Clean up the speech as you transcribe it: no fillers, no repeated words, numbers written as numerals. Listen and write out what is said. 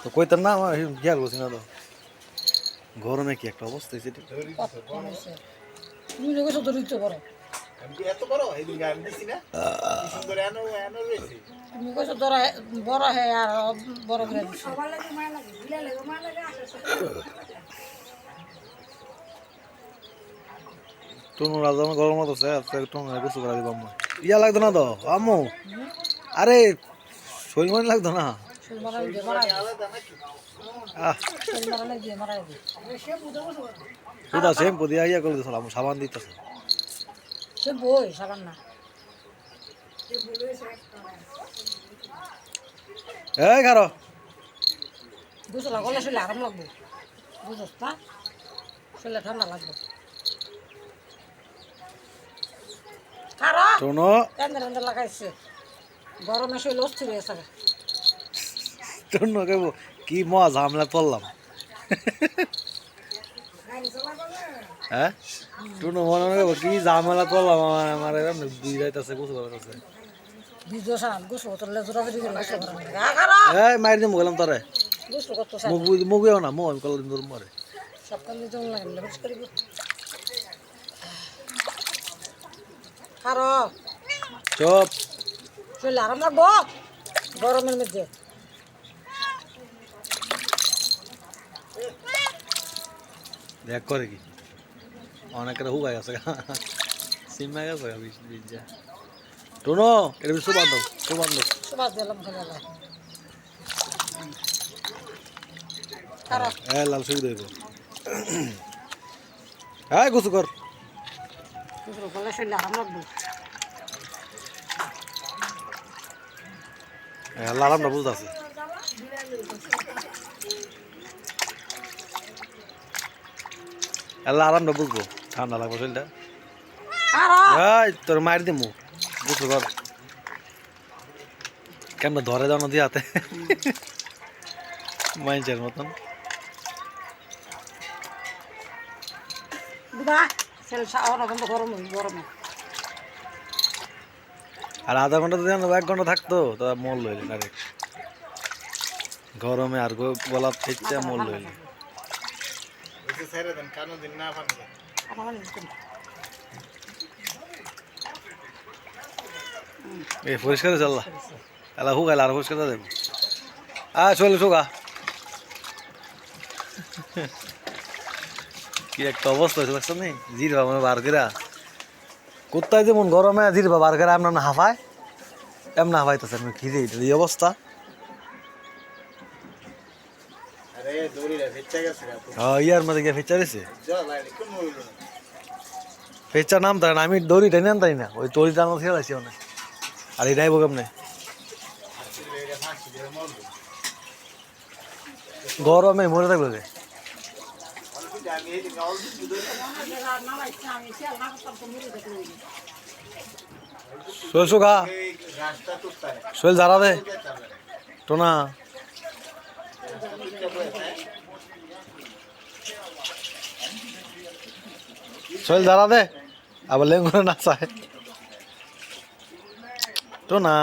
তো কইতাম না আমার খেয়াল করছি না তো গরমে কি একটা অবস্থা হয়েছে তুমি লোকের তো দিতে পারো এত বড় এদিকে আমি দিছি না সুন্দর এনো এনো রয়েছে তুমি কইছো ধরা বড় হ্যাঁ আর বড় করে দিছো সবার লাগে মায়া লাগে দিলে লাগে মায়া লাগে আসে টুনু রাজা গরম হচ্ছে টুনু গোসল করা দিব আম্মু ইয়া লাগতো না তো আম্মু আরে শরীর মনে লাগতো না শরীর মারা দিয়ে মারা আহ শরীর মারা দিয়ে মারা দিয়ে সুদা শ্যাম্পু দিয়ে ইয়া করে দিয়েছিলাম সাবান দিতেছে সে বই সাবান না এই খারো গোসল করলে শরীর আরাম লাগবে বুঝছ না শরীরে ঠান্ডা লাগবে খারাপ টুনু কেন্দ্র লাগাইছে গরমে শরীর অস্থির হয়ে যাবে টুনু কেব কি মজা ঝামেলা পড়লাম হ্যাঁ টুনু মনে মনে কি ঝামেলা পড়লাম আমার দুই যাইতেছে গোসল করতেছে বিজয় সান গোসল করলে জোরা বেরিয়ে গেল গোসল করা খারাপ এই মাইর দিয়ে গেলাম তোরে গোসল করতে চাই মুখ না মুখ আমি কল দিন মরে সব কাল দিতে লাগে বেশ করিব খারাপ চুপ শরীর আরাম লাগবো গরমের মধ্যে দেখ করে কি অনেকের হুগাই গেছে সিমা গেছে বিজা টুনু এটা সুবাদ দাও সবাই দিলাম খালা খারাপ লাল সুই দেব হ্যাঁ গোসল কর গোসল করলে শরীর আরাম লাগবে আরামটা বুঝতেছে আরামটা বুঝবো ঠান্ডা লাগবে শরীরটা খারাপ তোর মায়ের দিমু গোসল কর কেমন ধরে দাও নদী হাতে মাইনছের মতন বুদা শরীর সারা কিন্তু গরমে আর আধা ঘন্টা যদি 1 ঘন্টা থাকতো তা মল লইলে ডাইরেক্ট গরমে আর গোলাপ ফেচা মল লইলে ওকে ছেড়ে দেন কানো দিন না পানি আমার এই পরিষ্কার চাল্লা এলা হুগাইলা আর পরিষ্কার দেব চলে শুকা কি একটা অবস্থা হয়েছে লাগছে নি জিরবা মানে বার করা কোথায় যেমন গরমে জিরবা বার করে আপনার হাফায় এমন হাফাইতেছে খিরে এই অবস্থা আরে দড়িটা ফেচ্চা গেছে ইয়ার মধ্যে গিয়ে ফেচা রয়েছে জল লাগে কোন হইল না ফেচা নাম তাই না আমি দড়ি টেনে আনতাই না ওই দড়ি টানো ছেড়ে আসি অনেক আর এটাই বো কেমনে গরমে মরে থাকবে রে আমি এই দিন অল দিন শোল শুকা এই রাস্তা টুকতারে শোল ঝাড়া দে টোনা শোল ঝাড়া দে আবার লেঙ্গুরে না চায় টোনা